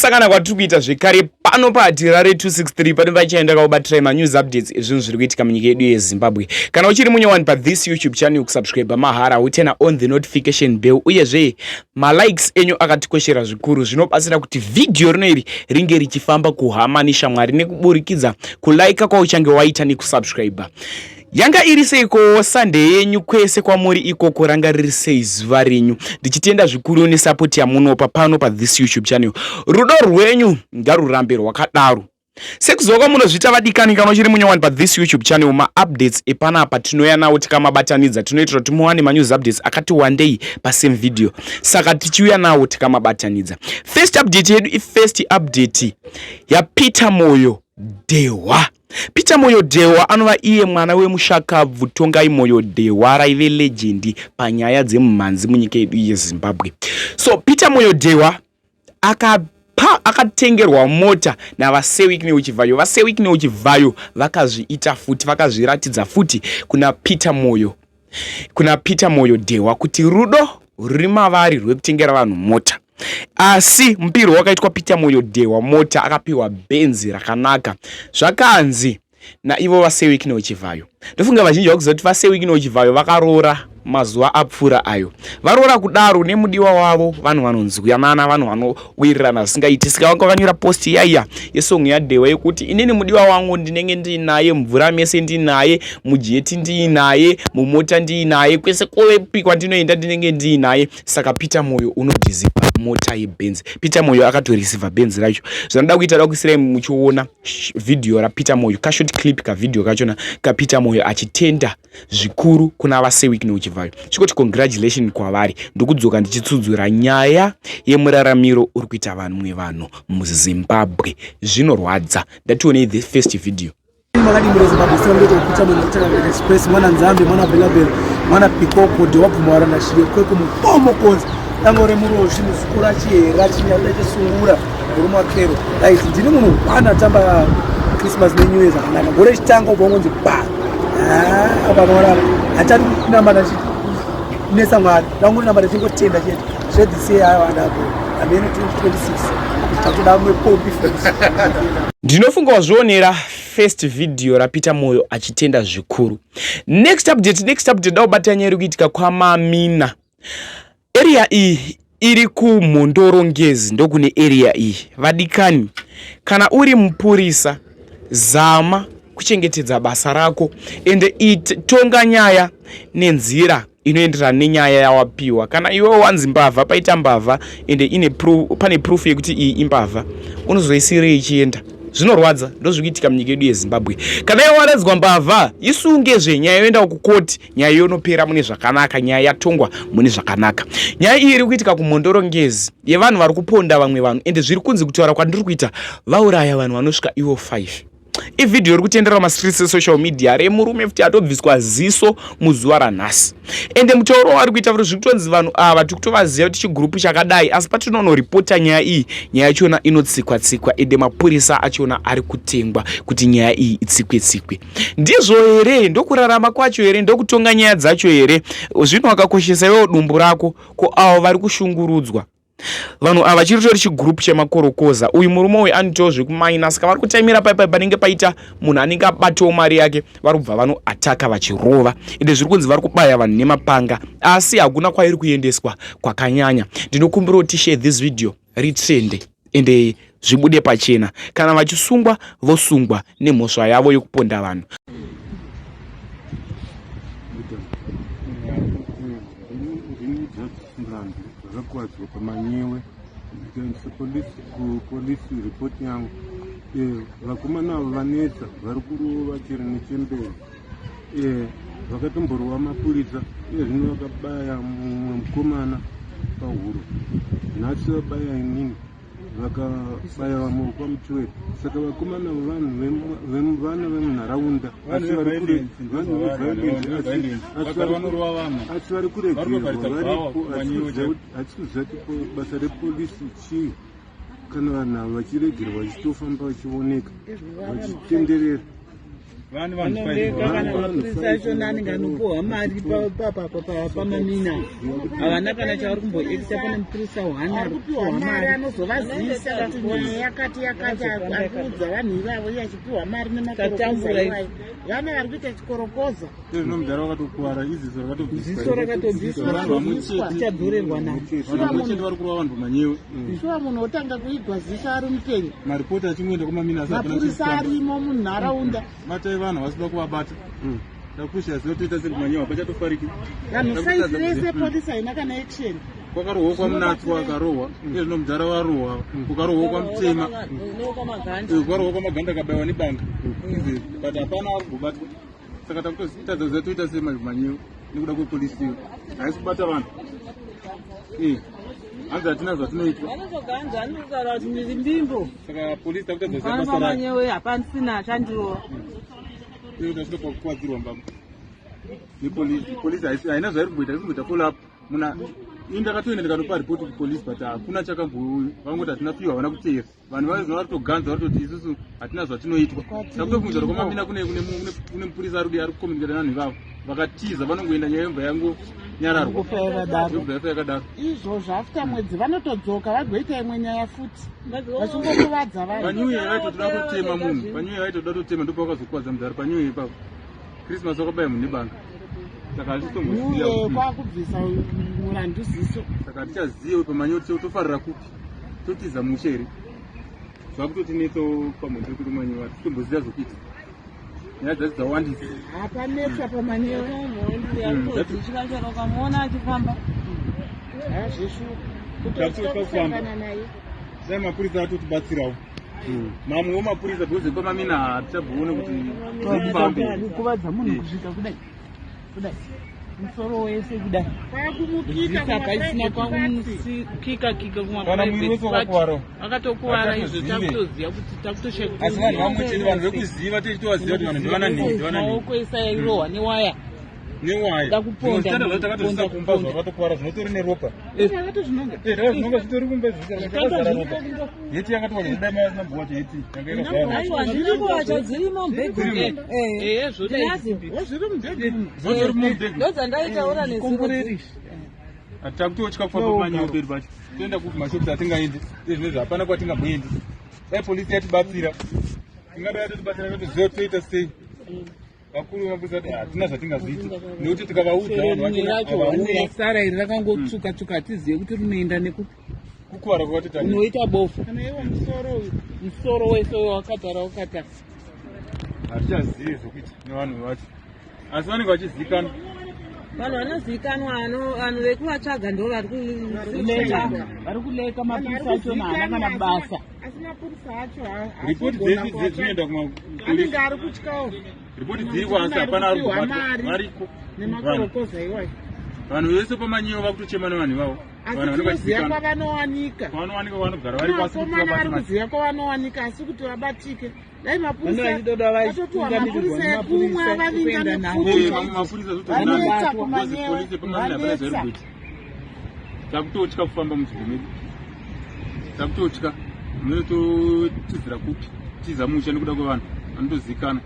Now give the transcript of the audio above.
kusangana kwatiri kuita zvekare pano paHarare 263 pano pachienda kaubatira manews updates ezvinhu zviri kuitika munyika yedu yeZimbabwe. Kana uchiri munyowani pathis YouTube channel kusubscribe mahara utena on the notification bell uyezve malikes enyu akatikoshera zvikuru zvinobatsira kuti video rino iri ringe richifamba kuhama neshamwari nekuburikidza kulaika kwauchange waita nekusubscribe. Yanga iri seiko Sunday yenyu kwese kwamuri ikoko ranga riri sei zuva renyu. Ndichitenda zvikuru nesupport yamunopa pano pathis YouTube channel. Rudo rwenyu ngarurambe rwakadaro. Sekuzoka munozvita vadikani kana uchiri munyowani pathis YouTube channel ma-updates epanapa tinoya nawo tikamabatanidza tinoitira kuti muwane manews updates akati wandei pasame video. Saka tichiuya nawo tikamabatanidza. First update yedu first update yaPeter Moyo Dehwa. Peter Moyo Dehwa anova iye mwana wemushakabvu Tongai Moyo Dehwa raive legend panyaya dzemumhanzi munyika yedu yeZimbabwe. So Peter Moyo Dehwa akatengerwa mota navaSewik Neuchivhayo. VaSewik Neuchivhayo vakazviita futi, vakazviratidza futi kuna Peter Moyo Dehwa kuti rudo ruri mavari rwekutengera vanhu mota. Asi mpiro wakaitwa Peter Moyo Dehwa mota akapiwa benzi rakanaka. Zvakanzi naivo vaSewik Neuchivhayo. Ndofunga vazhinji vakuzoti vaSewik Neuchivhayo vakarora mazuva apfuura ayo. Varora kudaro nemudiwa wavo vanhu vanonzwiyanana, vanhu vanowirirana zvisingaiti. Saka vakanyora post yaiya yesong yaDehwa yekuti inini mudiwa wangu ndinenge ndinaye, mvura mese ndinaye, mujeti ndinaye, mumota ndinaye, kwese kopi kwandinoenda ndinenge ndinaye. Saka Peter Moyo unodhiziva mota yebenzi. Peter Moyo akatoreceiva benzi racho. Zvanoda kuita dakuisirai muchiona video raPeter Moyo, kashort clip kavideo kachona kaPeter Moyo achitenda zvikuru kuna vaSewik Neuchivhayo. Chikoti congratulation kwavari. Ndokudzoka ndichitsudzura nyaya yemuraramiro uri kuita vanhu muZimbabwe. Zvinorwadza. Ndationei the first video. Makadi muri Zimbabwe sangoti Peter Moyo Tanga Express mwana Nzambe mwana Belabel mwana Pikoko Dehwa kumwara na shiye kweko mupomo konzi. Tangore muri oshini zukura chihera chinyanda chesungura urumwa kero. Like ndine munhu wana tamba Christmas ne New Year zvakanaka. Gore chitanga ubongonzi ba. Abamora atari kunambana chi nesa mwari. Ndanguri nambana chingotenda chete. Zvedise ayo adapo. Amene 2026. Takuda mwe pompi first. Ndinofunga wazvionera first video raPeter Moyo achitenda zvikuru. Next update daubata nyaya iri kuitika kwaMamina. Area iyi iri kuMhondorongezi ndokune area iyi. Vadikani, kana uri mupurisa zama kuchengetedza basa rako ende tonga nyaya nenzira inoenderana nenyaya yawapiwa. Kana iwe wanzi mbavha paita mbavha ende pane proof yekuti iyi imbavha, unozoisirei ichienda. Zvinorwadza, ndozvikuitika munyika yedu yeZimbabwe. Kana iwe waradzwa mbavha, isungezve nyaya yoenda kukoti, nyaya yonopera mune zvakanaka, nyaya yatongwa mune zvakanaka. Nyaya iyi iri kuitika kuMhondorongezi yevanhu vari kuponda vamwe vanhu ende zviri kunzi kutaura kwandiri kuita vauraya vanhu vanosvika ivo 5. Ivideo iri kutendera mastreets esocial media remurume futi atobviswa ziso muzuva ranhasi. Ende mutauro wari kuita kuti zvikutonzi vanhu ava tikutovaziva kuti chigrupu chakadai, asi patinonoripota nyaya iyi, nyaya yachona inotsikwa ende mapurisa achona ari kutengwa kuti nyaya iyi itsikwe. Ndizvo here? Ndokurarama kwacho here? Ndokutonga nyaya dzacho here? Zvino wakakoshesa iwewo dumbu rako ko avo vari kushungurudzwa. Vanhu ava chiritori chigrupu chemakorokoza. Uyu murume uyu anitowo zvekumaina, saka vari kutaimira panenge paita munhu anenge abatawo mari yake, vari kubva vanoataka vachirova. Ende zviri kunzi vari kubaya vanhu nemapanga, asi hakuna kwairi kuendeswa kwakanyanya. Ndinokumbira kuti share this video ritrende ende zvibude pachena. Kana vachisungwa vosungwa nemhosva yavo yokuponda vanhu. Zvakwadzwa pamanyewe kupolisi ripoti yangu vakomana avo vanetsa vari kurova chero nechemberi vakatomborwa mapurisa iye zvino vakabaya mumwe mukomana pahuro. Nhasi vabaya inini vakabaya vamwe kwaMuchwere. Saka vakomana vana vemunharaunda asi vari kuregerwa varipo. Hatikuziva kuti basa repolisi chii kana vanhu ava vachiregerwa vachitofamba vachioneka vachitenderera. vanoreka kana mapurisa achona anenge anopuhwa mari pamamina havana kana chavari kumboekisa pane mupurisa hwana ari kupiwa mari anozovazivisa kuti nyaya yakati akuudza vanhu ivavo iye achipiwa mari nemakatambura vana vari kuita chikorokoza nomudhara wakatokuwara ziso rakatobviswa tichadhorerwa navo vari kurova vanhu pamanyewe shuwa munhu otanga kuigwa ziso ari mupenyu maripoti achimboenda kumamina mapurisa arimo munharaunda batai vanhu vasida kuvabata dakusha zinotoita seri manyewa pachatofariki vanhu saizi rese polisi haina kana action kwakarohwa kwamunatswa akarohwa izvi nomudhara warohwa kukarohwa kwamutema kwarohwa kwamaganda akabayiwa nebanga but hapana ari kubatwa saka takutotadza kuziva toita sei manyewa nekuda kwepolisi haisi kubata vanhu hanzi hatina zvatinoitwa vanotoganza anotaura kuti miri mbimbo saka polisi takutadza kuziva basa rayo manyewe hapanisina achandirova tasvika pakukwadzirwa mbamo nepolisi haina zvairi kumboita iri kumboita follow up muna ini ndakatoenda ndikanopa ripoti kupolisi but hakuna chakambouya vangoti hatina piwa havana kuteera vanhu vaizona varitoganza varitoti isusu hatina zvatinoitwa takutofungidzwa kuti kwamamina kune mupurisa ari kukomunikata nanhu ivavo vakatiza vanongoenda nyaya yomba yangu nyararwa yobva yakadaro izvozvo after mwedzi vanotodzoka vagoita imwe nyaya futi vachingokuvadza vanhu panyuye vaitotoda kutema munhu panyuye vaitoda kutema ndopavakazokuvadza mudhari panyuye ipapo krismas wakabaya munhu nebanga saka hatitomboziva kwakubvisa murandu ziso saka hatichaziva pamanyuye tofarira kupi totiza mushe here zvakutotinetso pamhondiri kuti manyuye hatitomboziva zvokuita nyaya dzati dzawandisa hapanetsa pamanyewe ukamuona achifamba hazveshukusangana naye dai mapurisa atotibatsirawo mamwewo mapurisa bhozi pamamina hatichabvoone kuti kuvadza munhu kusvika kudai musoro wese kudai kwakumukika paisina kwakumukika akatokuwara izvo takutoziva kuti takutosheka asi vanhu vamwe chete vanhu vekuziva tichitovaziva kuti vanhu ndivana maoko esairohwa newaya takatozisa kumba zvavatokuwara zvinotori neropa zvinonga zvitori kumba yeti yakatowaaiambowa chayeti zvirikuvacha dzirimo mbeguzviri mubhegu ndodzandaitaura nesiroi takutotya kufamba pamanyeo pedu pacho toenda kumashops hatingaendi izvinezvi hapana kwatingamboendi dai polisi yatibatsira ingadai yatotibatsira totoziva toita sei vakuru vambusa kuti hatina zvatingaziita nekuti tikavaudza vanhuvaisara iri rakangotsvuka-tsvuka hatizive kuti rinoenda nekupi kukuwara kwatita unoita bofu kana iwo musoro wese wakatara hatichazivi zvokuita nevanhu vacho asi vanenge vachizivikanwa vanhu vanozivikanwa vanhu vekuvatsvaga ndo vari kuleka mapurisa acho naana kana basa asi mapurisa acho ripoti dzese dzinoenda kumaanenge ari kutyawo ripoti dziriko asi hapana ari kubatwa variko nemakorokoza iwayo vanhu vese pamanyewo vakutochema nevanhu ivavo asi tinoziva kwavanowanika vanogara vari pasiomana vari kuziva kwavanowanika asi kuti vabatike dai mapurisa ekumwe avavinga nefuvanetsa kumanyewe takutotya kufamba munzvimbo medu takutotya munototizira kupi tiza musha nekuda kwevanhu vanotozikana